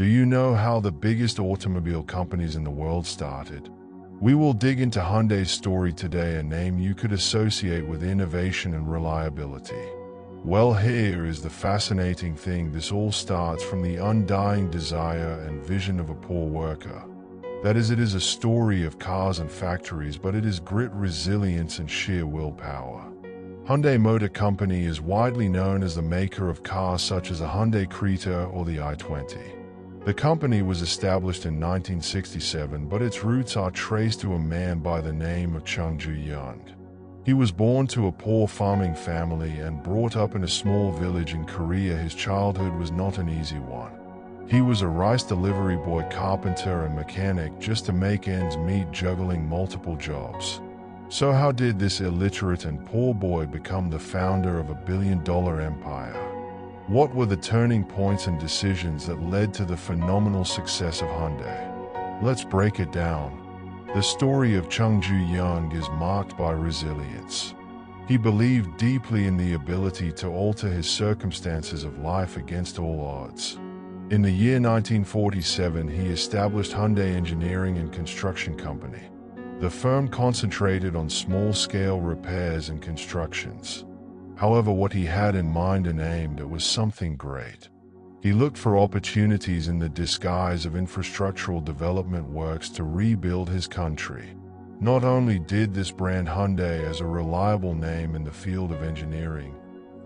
Do you know how the biggest automobile companies in the world started? We will dig into Hyundai's story today, a name you could associate with innovation and reliability. Well, here is the fascinating thing. This all starts from the undying desire and vision of a poor worker. That is, it is a story of cars and factories, but it is grit, resilience, and sheer willpower. Hyundai Motor Company is widely known as the maker of cars such as the Hyundai Creta or the i20. The company was established in 1967, but its roots are traced to a man by the name of Chung Ju-Yung. He was born to a poor farming family and brought up in a small village in Korea. His childhood was not an easy one. He was a rice delivery boy, carpenter, and mechanic just to make ends meet, juggling multiple jobs. So how did this illiterate and poor boy become the founder of a billion-dollar empire? What were the turning points and decisions that led to the phenomenal success of Hyundai? Let's break it down. The story of Chung Ju-Yung is marked by resilience. He believed deeply in the ability to alter his circumstances of life against all odds. In the year 1947, he established Hyundai Engineering and Construction Company. The firm concentrated on small-scale repairs and constructions. However, what he had in mind and aimed at was something great. He looked for opportunities in the disguise of infrastructural development works to rebuild his country. Not only did this brand Hyundai as a reliable name in the field of engineering,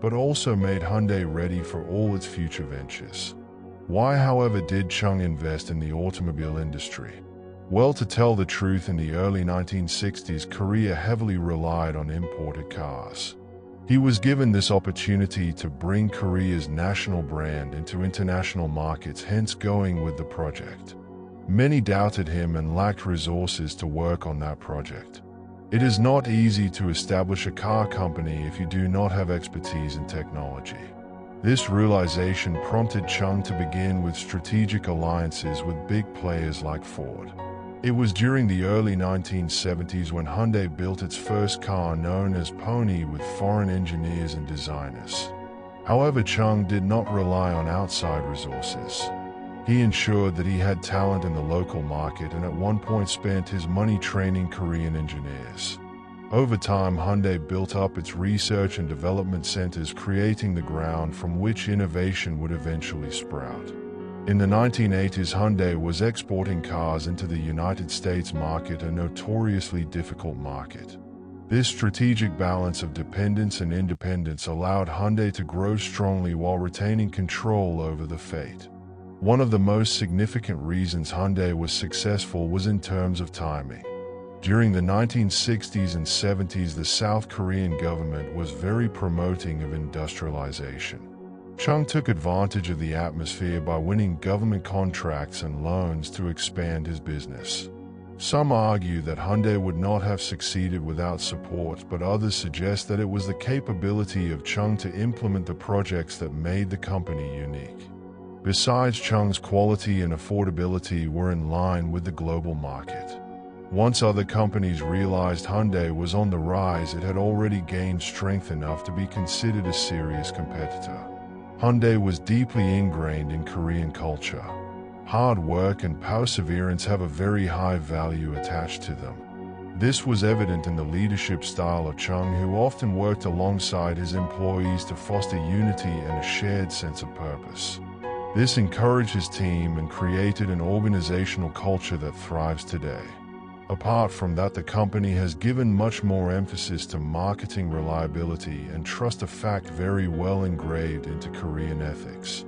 but also made Hyundai ready for all its future ventures. Why, however, did Chung invest in the automobile industry? Well, to tell the truth, in the early 1960s, Korea heavily relied on imported cars. He was given this opportunity to bring Korea's national brand into international markets, hence going with the project. Many doubted him and lacked resources to work on that project. It is not easy to establish a car company if you do not have expertise in technology. This realization prompted Chung to begin with strategic alliances with big players like Ford. It was during the early 1970s when Hyundai built its first car, known as Pony, with foreign engineers and designers. However, Chung did not rely on outside resources. He ensured that he had talent in the local market and at one point spent his money training Korean engineers. Over time, Hyundai built up its research and development centers, creating the ground from which innovation would eventually sprout. In the 1980s, Hyundai was exporting cars into the United States market, a notoriously difficult market. This strategic balance of dependence and independence allowed Hyundai to grow strongly while retaining control over the fate. One of the most significant reasons Hyundai was successful was in terms of timing. During the 1960s and 70s, the South Korean government was very promoting of industrialization. Chung took advantage of the atmosphere by winning government contracts and loans to expand his business. Some argue that Hyundai would not have succeeded without support, but others suggest that it was the capability of Chung to implement the projects that made the company unique. Besides, Chung's quality and affordability were in line with the global market. Once other companies realized Hyundai was on the rise, it had already gained strength enough to be considered a serious competitor. Hyundai was deeply ingrained in Korean culture. Hard work and perseverance have a very high value attached to them. This was evident in the leadership style of Chung, who often worked alongside his employees to foster unity and a shared sense of purpose. This encouraged his team and created an organizational culture that thrives today. Apart from that, the company has given much more emphasis to marketing reliability and trust, a fact very well engraved into Korean ethics.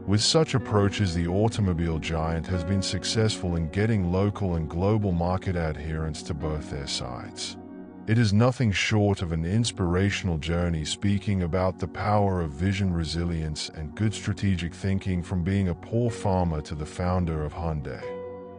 With such approaches, the automobile giant has been successful in getting local and global market adherence to both their sides. It is nothing short of an inspirational journey, speaking about the power of vision, resilience, and good strategic thinking, from being a poor farmer to the founder of Hyundai.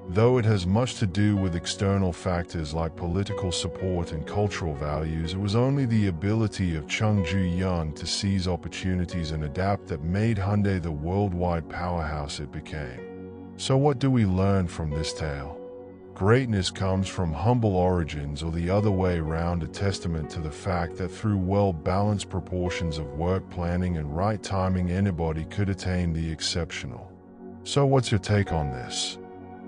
Though it has much to do with external factors like political support and cultural values, it was only the ability of Chung Ju-Yung to seize opportunities and adapt that made Hyundai the worldwide powerhouse it became. So what do we learn from this tale? Greatness comes from humble origins, or the other way around, a testament to the fact that through well-balanced proportions of work, planning, and right timing, anybody could attain the exceptional. So what's your take on this?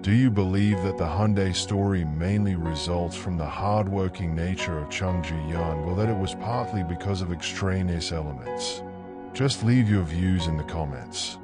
Do you believe that the Hyundai story mainly results from the hardworking nature of Chung Ju-Yung, or that it was partly because of extraneous elements? Just leave your views in the comments.